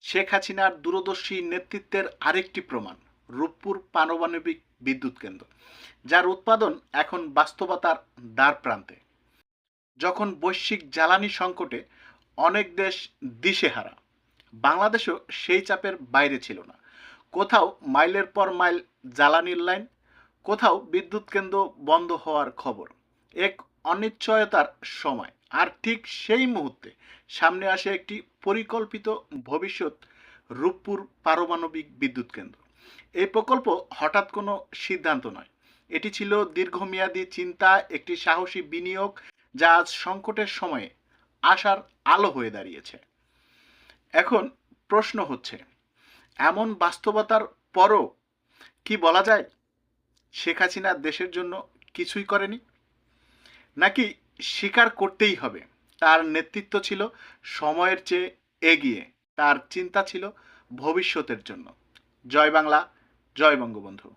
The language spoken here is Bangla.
শেখ হাসিনার দূরদর্শী নেতৃত্বের আরেকটি প্রমাণ রূপপুর পারমাণবিক বিদ্যুৎ কেন্দ্র, যার উৎপাদন এখন বাস্তবতার দ্বারপ্রান্তে। যখন বৈশ্বিক জ্বালানি সংকটে অনেক দেশ দিশেহারা, বাংলাদেশও সেই চাপের বাইরে ছিল না। কোথাও মাইলের পর মাইল জ্বালানির লাইন, কোথাও বিদ্যুৎ কেন্দ্র বন্ধ হওয়ার খবর। এক অনিশ্চয়তার সময়, আর ঠিক সেই মুহূর্তে সামনে আসে একটি পরিকল্পিত ভবিষ্যৎ, রূপপুর পারমাণবিক বিদ্যুৎ কেন্দ্র। এই প্রকল্প হঠাৎ কোনো সিদ্ধান্ত নয়, এটি ছিল দীর্ঘমেয়াদী চিন্তা, একটি সাহসী বিনিয়োগ, যা আজ সংকটের সময়ে আশার আলো হয়ে দাঁড়িয়েছে। এখন প্রশ্ন হচ্ছে, এমন বাস্তবতার পরও কি বলা যায় শেখ হাসিনা দেশের জন্য কিছুই করেনি? নাকি স্বীকার করতেই হবে তার নেতৃত্ব ছিল সময়ের চেয়ে এগিয়ে, তার চিন্তা ছিল ভবিষ্যতের জন্য? জয় বাংলা, জয় বঙ্গবন্ধু।